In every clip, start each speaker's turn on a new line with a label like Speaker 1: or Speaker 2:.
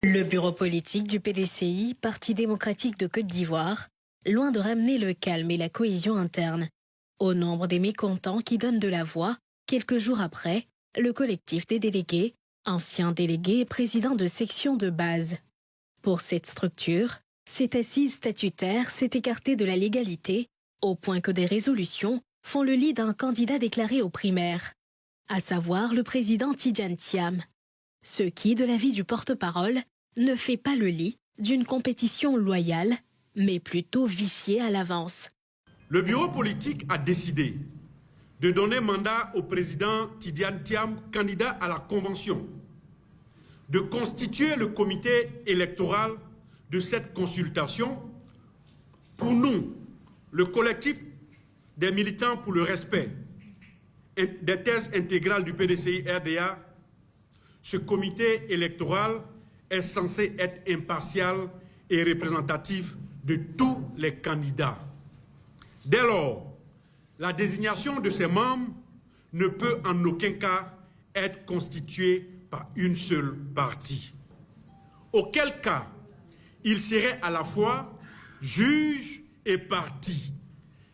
Speaker 1: Le bureau politique du PDCI, Parti démocratique de Côte d'Ivoire, loin de ramener le calme et la cohésion interne. Au nombre des mécontents qui donnent de la voix, quelques jours après, le collectif des délégués, anciens délégués et présidents de section de base. Pour cette structure, cette assise statutaire s'est écartée de la légalité, au point que des résolutions font le lit d'un candidat déclaré aux primaires, à savoir le président Tidjane Thiam. Ce qui, de l'avis du porte-parole, ne fait pas le lit d'une compétition loyale, mais plutôt viciée à l'avance.
Speaker 2: Le bureau politique a décidé de donner mandat au président Tidjane Thiam, candidat à la Convention, de constituer le comité électoral de cette consultation. Pour nous, le collectif des militants pour le respect des thèses intégrales du PDCI-RDA, ce comité électoral est censé être impartial et représentatif de tous les candidats. Dès lors, la désignation de ses membres ne peut en aucun cas être constituée par une seule partie. Auquel cas, il serait à la fois juge et partie,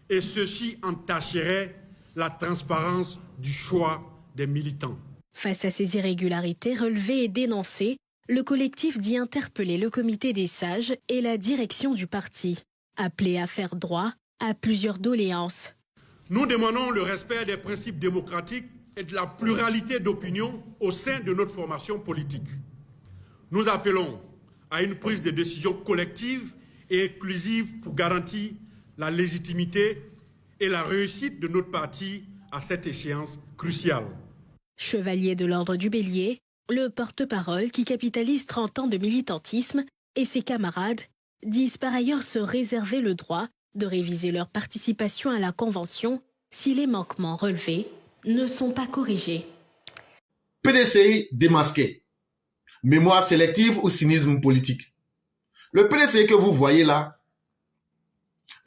Speaker 2: et ceci entacherait la transparence du choix des militants.
Speaker 1: Face à ces irrégularités relevées et dénoncées, le collectif dit interpeller le comité des sages et la direction du parti, appelé à faire droit à plusieurs doléances.
Speaker 2: Nous demandons le respect des principes démocratiques et de la pluralité d'opinions au sein de notre formation politique. Nous appelons à une prise de décision collective et inclusive pour garantir la légitimité et la réussite de notre parti à cette échéance cruciale.
Speaker 1: Chevalier de l'ordre du Bélier, le porte-parole qui capitalise 30 ans de militantisme et ses camarades disent par ailleurs se réserver le droit de réviser leur participation à la Convention si les manquements relevés ne sont pas corrigés.
Speaker 3: PDCI démasqué. Mémoire sélective ou cynisme politique. Le PDCI que vous voyez là,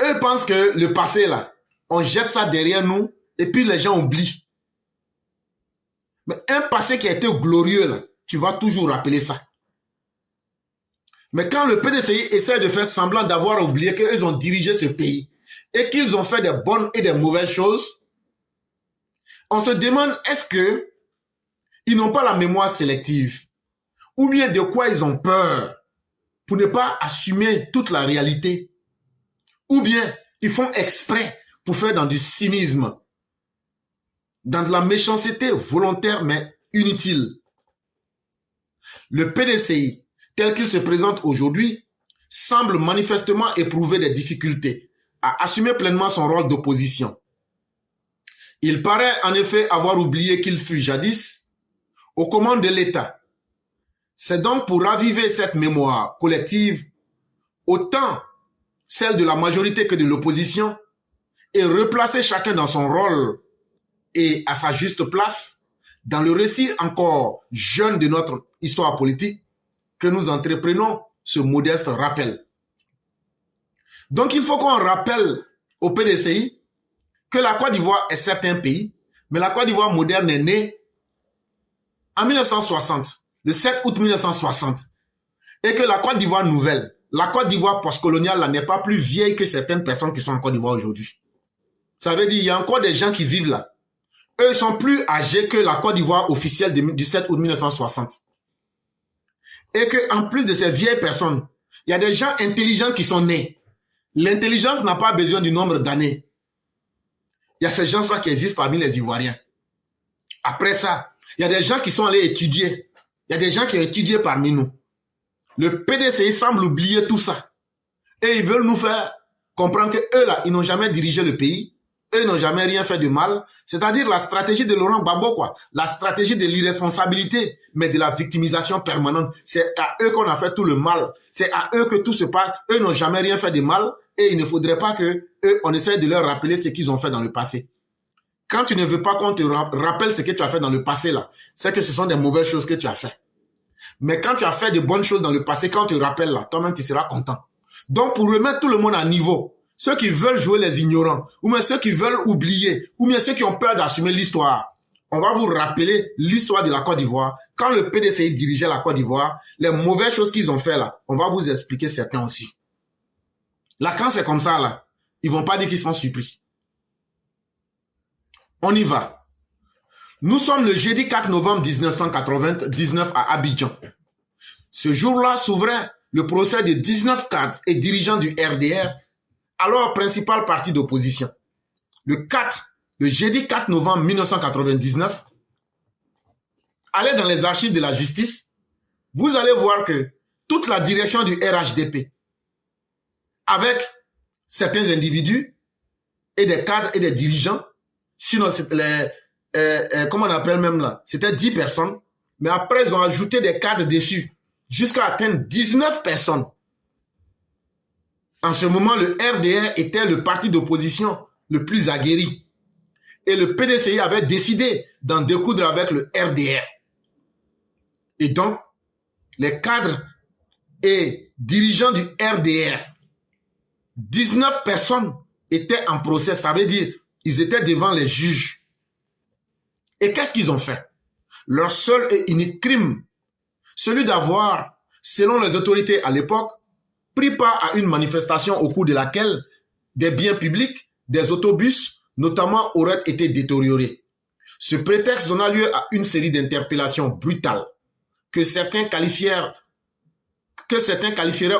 Speaker 3: eux pensent que le passé là, on jette ça derrière nous et puis les gens oublient. Mais un passé qui a été glorieux là, tu vas toujours rappeler ça. Mais quand le PDCI essaie de faire semblant d'avoir oublié qu'ils ont dirigé ce pays et qu'ils ont fait des bonnes et des mauvaises choses, on se demande est-ce que ils n'ont pas la mémoire sélective ou bien de quoi ils ont peur pour ne pas assumer toute la réalité, ou bien ils font exprès pour faire dans du cynisme, dans de la méchanceté volontaire mais inutile. Le PDCI, tel qu'il se présente aujourd'hui, semble manifestement éprouver des difficultés à assumer pleinement son rôle d'opposition. Il paraît en effet avoir oublié qu'il fut jadis aux commandes de l'État. C'est donc pour raviver cette mémoire collective, autant celle de la majorité que de l'opposition, et replacer chacun dans son rôle et à sa juste place, dans le récit encore jeune de notre histoire politique, que nous entreprenons ce modeste rappel. Donc il faut qu'on rappelle au PDCI que la Côte d'Ivoire est certes un pays, mais la Côte d'Ivoire moderne est née en 1960, le 7 août 1960, et que la Côte d'Ivoire nouvelle, la Côte d'Ivoire postcoloniale n'est pas plus vieille que certaines personnes qui sont en Côte d'Ivoire aujourd'hui. Ça veut dire qu'il y a encore des gens qui vivent là. Eux sont plus âgés que la Côte d'Ivoire officielle du 7 août 1960. Et qu'en plus de ces vieilles personnes, il y a des gens intelligents qui sont nés. L'intelligence n'a pas besoin du nombre d'années. Il y a ces gens-là qui existent parmi les Ivoiriens. Après ça, il y a des gens qui sont allés étudier. Il y a des gens qui ont étudié parmi nous. Le PDCI semble oublier tout ça. Et ils veulent nous faire comprendre qu'eux là, ils n'ont jamais dirigé le pays. Eux n'ont jamais rien fait de mal. C'est-à-dire la stratégie de Laurent Gbagbo, quoi. La stratégie de l'irresponsabilité, mais de la victimisation permanente. C'est à eux qu'on a fait tout le mal. C'est à eux que tout se passe. Eux n'ont jamais rien fait de mal. Et il ne faudrait pas que eux, on essaie de leur rappeler ce qu'ils ont fait dans le passé. Quand tu ne veux pas qu'on te rappelle ce que tu as fait dans le passé, là, c'est que ce sont des mauvaises choses que tu as fait. Mais quand tu as fait de bonnes choses dans le passé, quand on te rappelle, là, toi-même, tu seras content. Donc, pour remettre tout le monde à niveau, ceux qui veulent jouer les ignorants, ou bien ceux qui veulent oublier, ou bien ceux qui ont peur d'assumer l'histoire, on va vous rappeler l'histoire de la Côte d'Ivoire. Quand le PDCI dirigeait la Côte d'Ivoire, les mauvaises choses qu'ils ont fait là, on va vous expliquer certains aussi. Là, quand c'est comme ça là, ils vont pas dire qu'ils sont surpris. On y va. Nous sommes le jeudi 4 novembre 1999 à Abidjan. Ce jour-là s'ouvrait le procès de 19 cadres et dirigeants du RDR, alors principal parti d'opposition. Le jeudi 4 novembre 1999, allez dans les archives de la justice, vous allez voir que toute la direction du RHDP, avec certains individus et des cadres et des dirigeants, sinon comment on appelle même là, c'était 10 personnes, mais après ils ont ajouté des cadres dessus, jusqu'à atteindre 19 personnes. En ce moment, le RDR était le parti d'opposition le plus aguerri. Et le PDCI avait décidé d'en découdre avec le RDR. Et donc, les cadres et dirigeants du RDR, 19 personnes étaient en procès. Ça veut dire ils étaient devant les juges. Et qu'est-ce qu'ils ont fait? Leur seul et unique crime, celui d'avoir, selon les autorités à l'époque, pris part à une manifestation au cours de laquelle des biens publics, des autobus, notamment, auraient été détériorés. Ce prétexte donna lieu à une série d'interpellations brutales que certains qualifieraient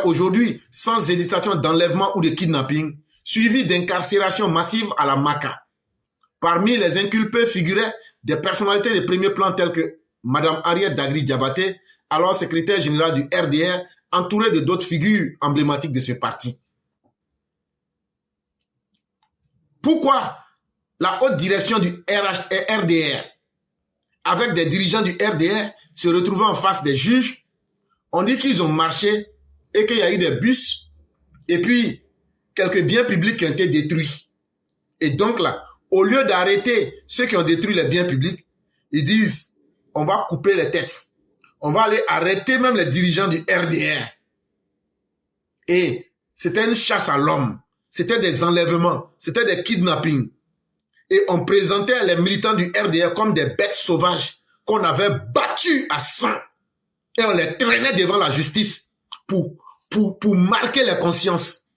Speaker 3: aujourd'hui sans hésitation d'enlèvement ou de kidnapping, suivi d'incarcération massive à la Maca. Parmi les inculpés figuraient des personnalités de premier plan telles que Mme Harriet Dagri Diabaté, alors secrétaire générale du RDR, entourée de d'autres figures emblématiques de ce parti. Pourquoi la haute direction du RDR, avec des dirigeants du RDR, se retrouvant en face des juges? On dit qu'ils ont marché et qu'il y a eu des bus et puis quelques biens publics qui ont été détruits. Et donc là, au lieu d'arrêter ceux qui ont détruit les biens publics, ils disent on va couper les têtes. On va aller arrêter même les dirigeants du RDR. Et c'était une chasse à l'homme. C'était des enlèvements. C'était des kidnappings. Et on présentait les militants du RDR comme des bêtes sauvages qu'on avait battus à sang. Et on les traînait devant la justice pour marquer les consciences.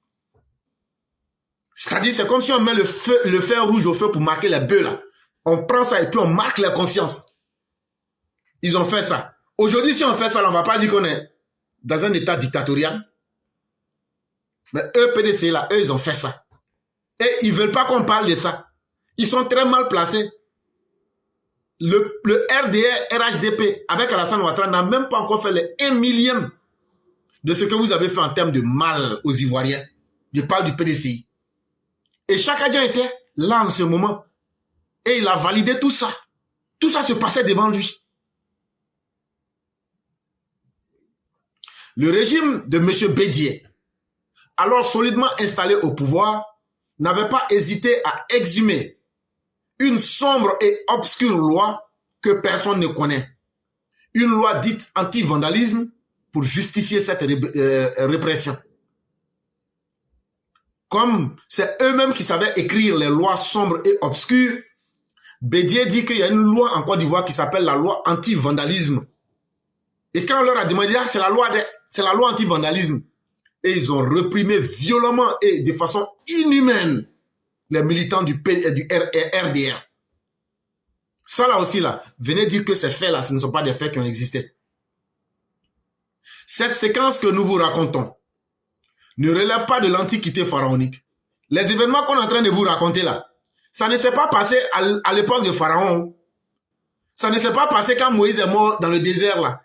Speaker 3: C'est-à-dire, c'est comme si on met le fer rouge au feu pour marquer les bœufs là. On prend ça et puis on marque les consciences. Ils ont fait ça. Aujourd'hui, si on fait ça, on ne va pas dire qu'on est dans un état dictatorial. Mais eux, PDC, là, eux, ils ont fait ça. Et ils ne veulent pas qu'on parle de ça. Ils sont très mal placés. Le RDR, RHDP, avec Alassane Ouattara, n'a même pas encore fait les 1 millième de ce que vous avez fait en termes de mal aux Ivoiriens. Je parle du PDCI. Et Chaka Dia était là en ce moment. Et il a validé tout ça. Tout ça se passait devant lui. Le régime de M. Bédié, alors solidement installé au pouvoir, n'avait pas hésité à exhumer une sombre et obscure loi que personne ne connaît. Une loi dite anti-vandalisme pour justifier cette répression. Comme c'est eux-mêmes qui savaient écrire les lois sombres et obscures, Bédié dit qu'il y a une loi en Côte d'Ivoire qui s'appelle la loi anti-vandalisme. Et quand on leur a demandé, c'est la loi anti-vandalisme. Et ils ont reprimé violemment et de façon inhumaine les militants du RDR. Ça là aussi, là, venez dire que ces faits-là, ce ne sont pas des faits qui ont existé. Cette séquence que nous vous racontons ne relève pas de l'antiquité pharaonique. Les événements qu'on est en train de vous raconter là, ça ne s'est pas passé à l'époque de Pharaon. Ça ne s'est pas passé quand Moïse est mort dans le désert là.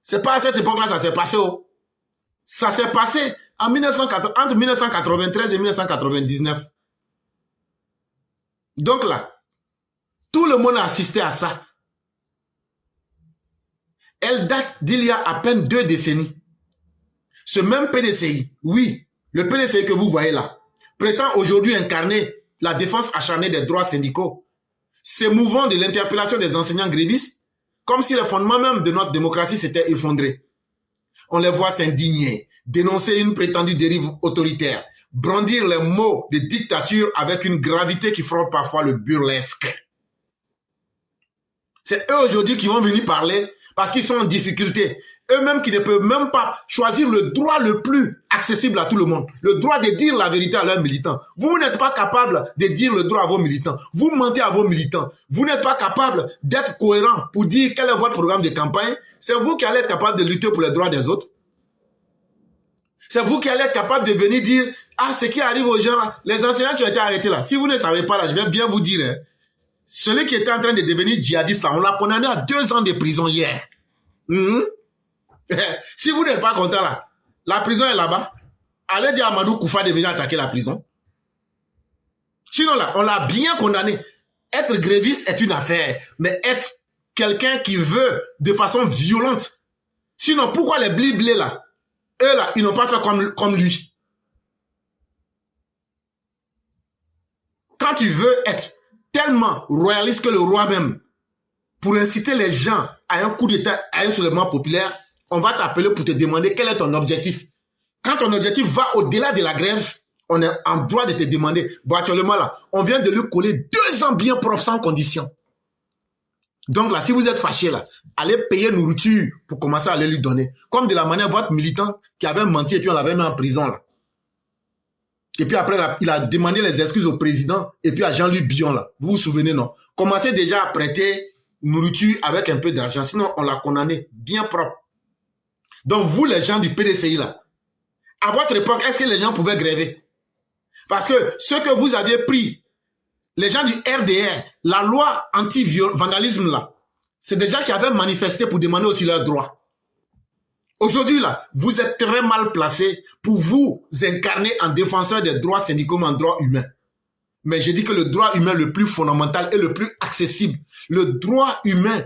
Speaker 3: C'est pas à cette époque-là ça s'est passé. Ça s'est passé entre 1993 et 1999. Donc là, tout le monde a assisté à ça. Elle date d'il y a à peine 2 décennies. Ce même PDCI, oui, le PDCI que vous voyez là, prétend aujourd'hui incarner la défense acharnée des droits syndicaux, s'émouvant de l'interpellation des enseignants grévistes, comme si les fondements même de notre démocratie s'étaient effondrés. On les voit s'indigner, dénoncer une prétendue dérive autoritaire, brandir les mots de dictature avec une gravité qui frôle parfois le burlesque. C'est eux aujourd'hui qui vont venir parler parce qu'ils sont en difficulté. Eux-mêmes qui ne peuvent même pas choisir le droit le plus accessible à tout le monde. Le droit de dire la vérité à leurs militants. Vous n'êtes pas capable de dire le droit à vos militants. Vous mentez à vos militants. Vous n'êtes pas capable d'être cohérent pour dire quel est votre programme de campagne. C'est vous qui allez être capable de lutter pour les droits des autres. C'est vous qui allez être capable de venir dire « Ah, ce qui arrive aux gens là, les enseignants qui ont été arrêtés là. Si vous ne savez pas là, je vais bien vous dire, hein, celui qui était en train de devenir djihadiste là, on l'a condamné à 2 ans de prison hier. Si vous n'êtes pas content là, la prison est là-bas. Allez dire à Amadou Koufa de venir attaquer la prison. Sinon là, on l'a bien condamné. Être gréviste est une affaire, mais être quelqu'un qui veut de façon violente. Sinon, pourquoi les bliblés là, eux là, ils n'ont pas fait comme lui. Quand tu veux être tellement royaliste que le roi même, pour inciter les gens à un coup d'État, à un soulèvement populaire, on va t'appeler pour te demander quel est ton objectif. Quand ton objectif va au-delà de la grève, on est en droit de te demander. Bon, actuellement là, on vient de lui coller 2 ans bien propres sans condition. Donc là, si vous êtes fâché là, allez payer nourriture pour commencer à aller lui donner. Comme de la manière votre militant qui avait menti et puis on l'avait mis en prison là. Et puis après, là, il a demandé les excuses au président et puis à Jean-Luc Bion là. Vous vous souvenez, non? Commencez déjà à prêter nourriture avec un peu d'argent. Sinon, on l'a condamné bien propre. Donc, vous, les gens du PDCI, là, à votre époque, est-ce que les gens pouvaient gréver? Parce que ce que vous aviez pris, les gens du RDR, la loi anti-vandalisme, là, c'est des gens qui avaient manifesté pour demander aussi leurs droits. Aujourd'hui, là, vous êtes très mal placé pour vous incarner en défenseur des droits syndicaux, en droits humains. Mais j'ai dit que le droit humain le plus fondamental et le plus accessible, le droit humain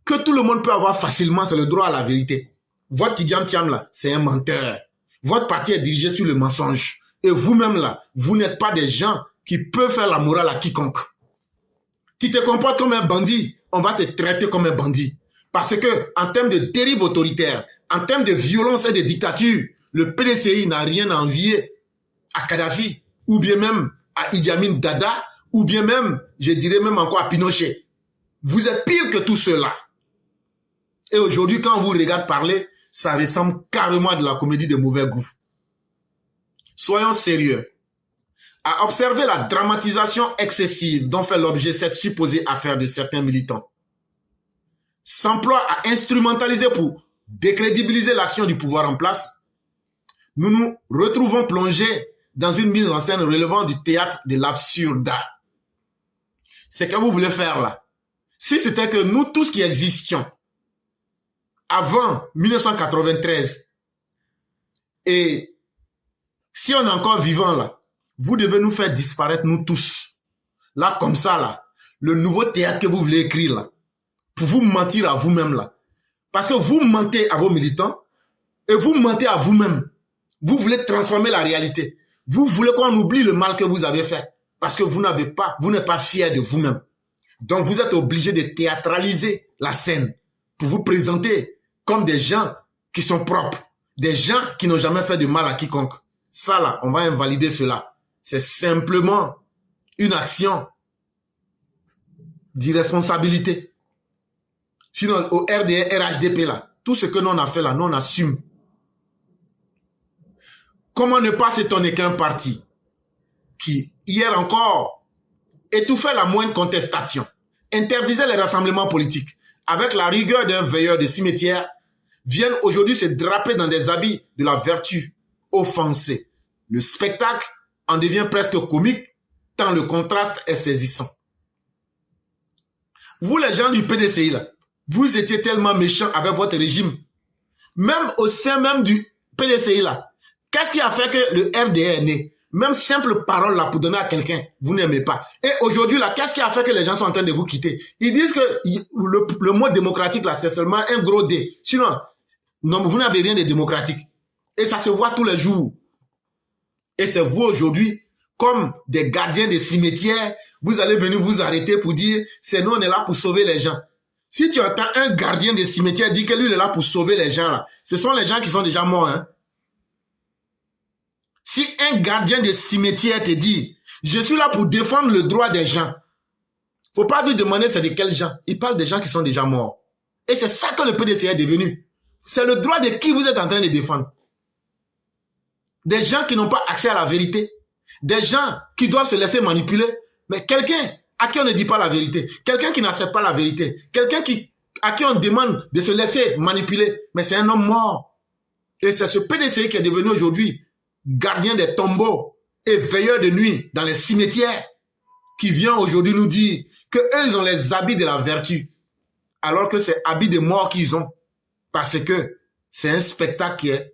Speaker 3: que tout le monde peut avoir facilement, c'est le droit à la vérité. Votre Tidjane Thiam, là, c'est un menteur. Votre parti est dirigé sur le mensonge. Et vous-même, là, vous n'êtes pas des gens qui peuvent faire la morale à quiconque. Tu te comportes comme un bandit, on va te traiter comme un bandit. Parce que, en termes de dérive autoritaire, en termes de violence et de dictature, le PDCI n'a rien à envier à Kadhafi, ou bien même à Idi Amin Dada, ou bien même, je dirais même encore à Pinochet. Vous êtes pire que tout cela. Et aujourd'hui, quand on vous regarde parler, ça ressemble carrément à de la comédie de mauvais goût. Soyons sérieux. À observer la dramatisation excessive dont fait l'objet cette supposée affaire de certains militants, s'emploie à instrumentaliser pour décrédibiliser l'action du pouvoir en place, nous nous retrouvons plongés dans une mise en scène relevant du théâtre de l'absurde. C'est que vous voulez faire là. Si c'était que nous tous qui existions avant 1993, et si on est encore vivant là, vous devez nous faire disparaître nous tous. Là, comme ça là, le nouveau théâtre que vous voulez écrire là, pour vous mentir à vous-même là. Parce que vous mentez à vos militants et vous mentez à vous-même. Vous voulez transformer la réalité. Vous voulez qu'on oublie le mal que vous avez fait. Parce que vous n'êtes pas fier de vous-même. Donc vous êtes obligé de théâtraliser la scène pour vous présenter comme des gens qui sont propres. Des gens qui n'ont jamais fait de mal à quiconque. Ça là, on va invalider cela. C'est simplement une action d'irresponsabilité. Sinon, au RDR, RHDP là, tout ce que nous on a fait là, nous on assume. Comment ne pas s'étonner qu'un parti qui, hier encore, étouffait la moindre contestation, interdisait les rassemblements politiques, avec la rigueur d'un veilleur de cimetière, vienne aujourd'hui se draper dans des habits de la vertu offensée. Le spectacle en devient presque comique, tant le contraste est saisissant. Vous les gens du PDCI là, vous étiez tellement méchants avec votre régime. Même au sein même du PDCI là, qu'est-ce qui a fait que le RDR est né? Même simple parole là pour donner à quelqu'un, vous n'aimez pas. Et aujourd'hui là, qu'est-ce qui a fait que les gens sont en train de vous quitter? Ils disent que le mot démocratique là, c'est seulement un gros D. Sinon, non, vous n'avez rien de démocratique. Et ça se voit tous les jours. Et c'est vous aujourd'hui, comme des gardiens des cimetières, vous allez venir vous arrêter pour dire, c'est nous on est là pour sauver les gens. Si tu entends un gardien des cimetières dire que lui il est là pour sauver les gens là, ce sont les gens qui sont déjà morts, hein. Si un gardien de cimetière te dit, je suis là pour défendre le droit des gens, Faut pas lui demander c'est de quels gens. Il parle des gens qui sont déjà morts. Et c'est ça que le PDCI est devenu. C'est le droit de qui vous êtes en train de défendre. Des gens qui n'ont pas accès à la vérité. Des gens qui doivent se laisser manipuler. Mais quelqu'un à qui on ne dit pas la vérité. Quelqu'un qui n'accepte pas la vérité. Quelqu'un à qui on demande de se laisser manipuler. Mais c'est un homme mort. Et c'est ce PDCI qui est devenu aujourd'hui gardien des tombeaux et veilleur de nuit dans les cimetières qui vient aujourd'hui nous dire qu'eux, ils ont les habits de la vertu. Alors que c'est habits de mort qu'ils ont. Parce que c'est un spectacle qui est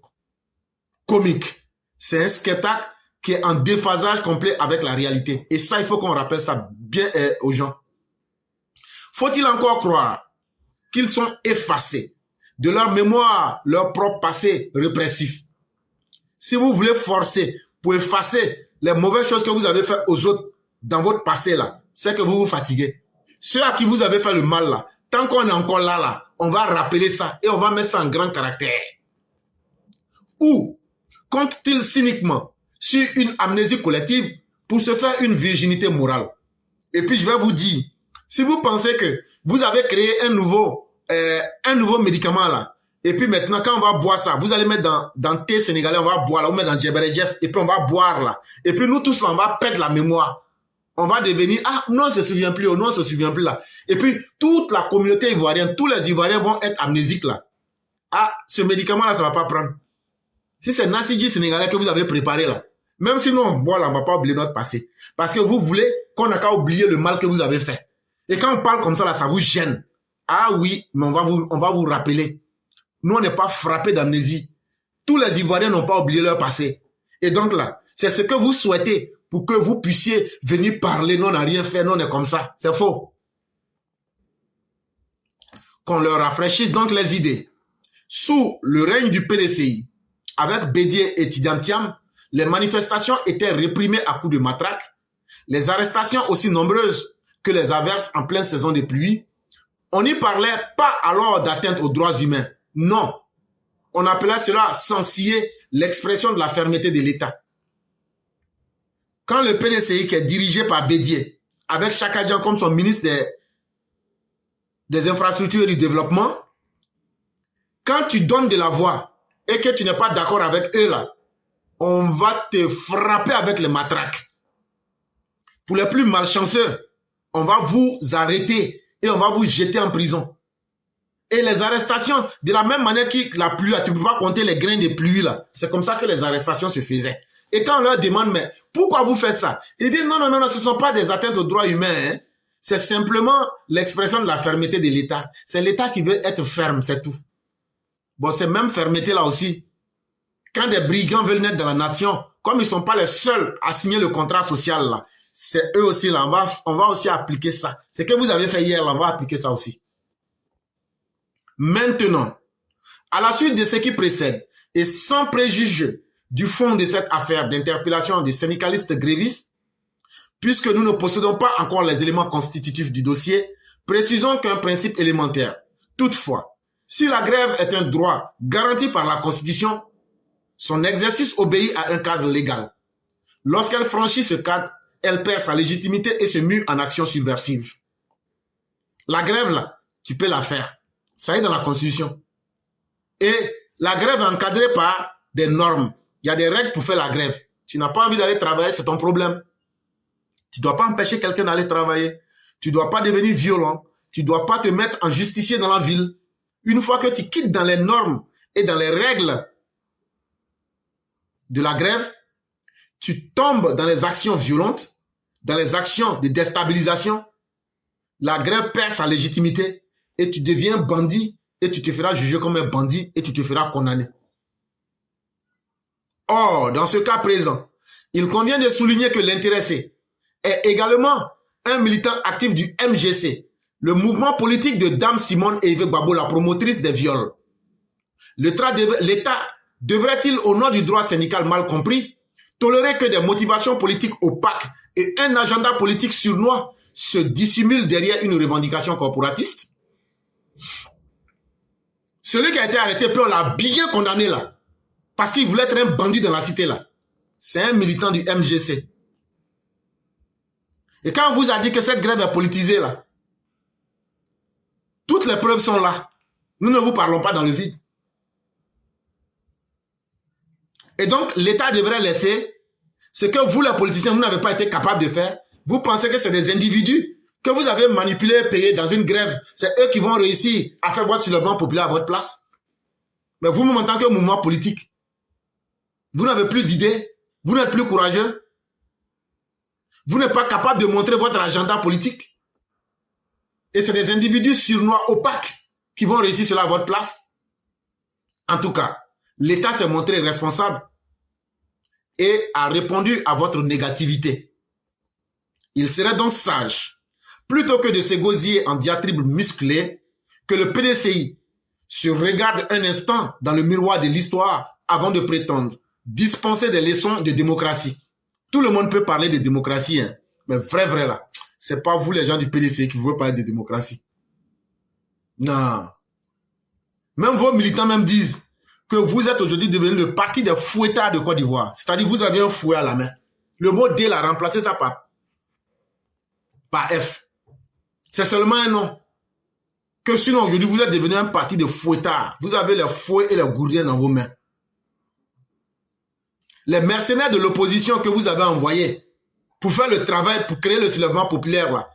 Speaker 3: comique. C'est un spectacle qui est en déphasage complet avec la réalité. Et ça, il faut qu'on rappelle ça bien aux gens. Faut-il encore croire qu'ils sont effacés de leur mémoire, leur propre passé répressif? Si vous voulez forcer pour effacer les mauvaises choses que vous avez faites aux autres dans votre passé là, c'est que vous vous fatiguez. Ceux à qui vous avez fait le mal là, tant qu'on est encore là, on va rappeler ça et on va mettre ça en grand caractère. Ou compte-t-il cyniquement sur une amnésie collective pour se faire une virginité morale? Et puis je vais vous dire, si vous pensez que vous avez créé un nouveau médicament là, et puis maintenant quand on va boire ça, vous allez mettre dans thé sénégalais, on va boire là, on met dans Djeberejef, et puis on va boire là. Et puis nous tous là, on va perdre la mémoire. On va devenir, ah non, on ne se souvient plus, oh non, on ne se souvient plus là. Et puis toute la communauté ivoirienne, tous les Ivoiriens vont être amnésiques là. Ah, ce médicament là, ça ne va pas prendre. Si c'est Nassidji sénégalais que vous avez préparé là, même si nous on boit là, on ne va pas oublier notre passé. Parce que vous voulez qu'on n'a qu'à oublier le mal que vous avez fait. Et quand on parle comme ça là, ça vous gêne. Ah oui, mais on va vous rappeler. Nous, on n'est pas frappés d'amnésie. Tous les Ivoiriens n'ont pas oublié leur passé. Et donc là, c'est ce que vous souhaitez pour que vous puissiez venir parler. Nous, on n'a rien fait, nous, on est comme ça. C'est faux. Qu'on leur rafraîchisse donc les idées. Sous le règne du PDCI, avec Bédié et Tidiane Thiam, les manifestations étaient réprimées à coups de matraque. Les arrestations aussi nombreuses que les averses en pleine saison de pluie. On n'y parlait pas alors d'atteinte aux droits humains. Non. On appelait cela censurer l'expression de la fermeté de l'État. Quand le PDCI qui est dirigé par Bédié, avec Chaka Dian comme son ministre des infrastructures et du développement, quand tu donnes de la voix et que tu n'es pas d'accord avec eux là, on va te frapper avec les matraques. Pour les plus malchanceux, on va vous arrêter et on va vous jeter en prison. Et les arrestations, de la même manière que la pluie, tu ne peux pas compter les grains de pluie là. C'est comme ça que les arrestations se faisaient. Et quand on leur demande, mais pourquoi vous faites ça? Ils disent, non, ce ne sont pas des atteintes aux droits humains. Hein. C'est simplement l'expression de la fermeté de l'État. C'est l'État qui veut être ferme, c'est tout. Bon, c'est même fermeté là aussi. Quand des brigands veulent naître dans la nation, comme ils ne sont pas les seuls à signer le contrat social là, c'est eux aussi là, on va aussi appliquer ça. C'est que vous avez fait hier là, on va appliquer ça aussi. Maintenant, à la suite de ce qui précède, et sans préjuger du fond de cette affaire d'interpellation des syndicalistes grévistes, puisque nous ne possédons pas encore les éléments constitutifs du dossier, précisons qu'un principe élémentaire. Toutefois, si la grève est un droit garanti par la Constitution, son exercice obéit à un cadre légal. Lorsqu'elle franchit ce cadre, elle perd sa légitimité et se mue en action subversive. La grève, là, tu peux la faire. Ça est dans la Constitution. Et la grève est encadrée par des normes. Il y a des règles pour faire la grève. Tu n'as pas envie d'aller travailler, c'est ton problème. Tu ne dois pas empêcher quelqu'un d'aller travailler. Tu ne dois pas devenir violent. Tu ne dois pas te mettre en justicier dans la ville. Une fois que tu quittes dans les normes et dans les règles de la grève, tu tombes dans les actions violentes, dans les actions de déstabilisation. La grève perd sa légitimité et tu deviens bandit et tu te feras juger comme un bandit et tu te feras condamner. Or, dans ce cas présent, il convient de souligner que l'intéressé est également un militant actif du MGC, le mouvement politique de Dame Simone et Yves Gbagbo, la promotrice des viols. L'État devrait-il, au nom du droit syndical mal compris, tolérer que des motivations politiques opaques et un agenda politique sournois se dissimulent derrière une revendication corporatiste? Celui qui a été arrêté, puis on l'a bien condamné là, parce qu'il voulait être un bandit dans la cité là. C'est un militant du MGC. Et quand on vous a dit que cette grève est politisée, là, toutes les preuves sont là. Nous ne vous parlons pas dans le vide. Et donc, l'État devrait laisser ce que vous, les politiciens, vous n'avez pas été capables de faire. Vous pensez que c'est des individus que vous avez manipulés et payés dans une grève. C'est eux qui vont réussir à faire votre soulèvement populaire à votre place. Mais vous-même, en tant que mouvement politique, vous n'avez plus d'idées. Vous n'êtes plus courageux. Vous n'êtes pas capable de montrer votre agenda politique. Et c'est des individus surnois opaques qui vont réussir cela à votre place. En tout cas, l'État s'est montré responsable et a répondu à votre négativité. Il serait donc sage, plutôt que de s'égosiller en diatribes musclées, que le PDCI se regarde un instant dans le miroir de l'histoire avant de prétendre dispenser des leçons de démocratie. Tout le monde peut parler de démocratie, hein, mais vrai là, c'est pas vous les gens du PDCI qui veulent parler de démocratie. Non. Même vos militants même disent que vous êtes aujourd'hui devenu le parti des fouettards de Côte d'Ivoire. C'est-à-dire vous avez un fouet à la main. Le mot D l'a remplacé ça par F. C'est seulement un nom. Que sinon aujourd'hui vous êtes devenu un parti de fouettards. Vous avez les fouets et les gourdiens dans vos mains. Les mercenaires de l'opposition que vous avez envoyés pour faire le travail, pour créer le soulèvement populaire, là,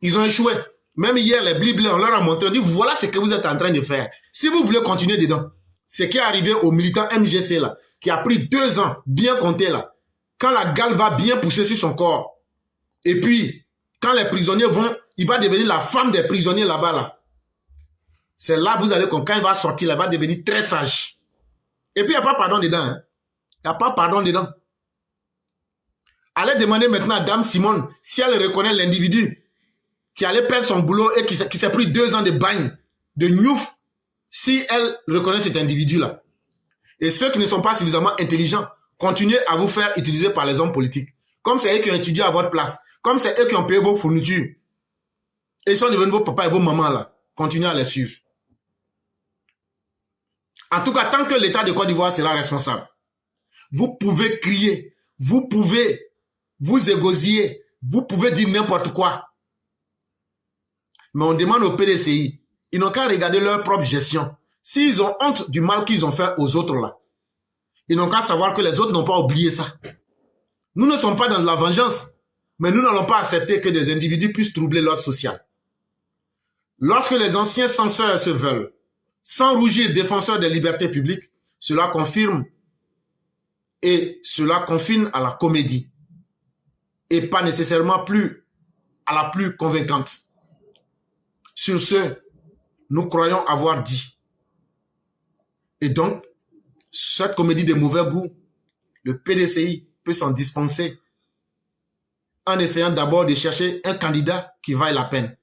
Speaker 3: ils ont échoué. Même hier, les bliblés, on leur a montré, on dit, voilà ce que vous êtes en train de faire. Si vous voulez continuer dedans, ce qui est arrivé au militant MGC, là, qui a pris 2 ans, bien compté, là, quand la gale va bien pousser sur son corps, et puis, quand les prisonniers vont, il va devenir la femme des prisonniers là-bas, là. C'est là, vous allez, quand il va sortir, là, il va devenir très sage. Et puis, il n'y a pas pardon dedans, hein. Il n'y a pas pardon dedans. Allez demander maintenant à Dame Simone si elle reconnaît l'individu qui allait perdre son boulot et qui s'est pris 2 ans de bagne, de gnouf, si elle reconnaît cet individu-là. Et ceux qui ne sont pas suffisamment intelligents, continuez à vous faire utiliser par les hommes politiques. Comme c'est eux qui ont étudié à votre place, comme c'est eux qui ont payé vos fournitures. Et ils sont devenus vos papas et vos mamans là. Continuez à les suivre. En tout cas, tant que l'État de Côte d'Ivoire sera responsable, vous pouvez crier, vous pouvez vous égosiller, vous pouvez dire n'importe quoi. Mais on demande au PDCI, ils n'ont qu'à regarder leur propre gestion. S'ils ont honte du mal qu'ils ont fait aux autres là, ils n'ont qu'à savoir que les autres n'ont pas oublié ça. Nous ne sommes pas dans de la vengeance, mais nous n'allons pas accepter que des individus puissent troubler l'ordre social. Lorsque les anciens censeurs se veulent, sans rougir défenseurs des libertés publiques, cela confirme et cela confine à la comédie et pas nécessairement plus à la plus convaincante. Sur ce, nous croyons avoir dit. Et donc, cette comédie de mauvais goût, le PDCI peut s'en dispenser en essayant d'abord de chercher un candidat qui vaille la peine.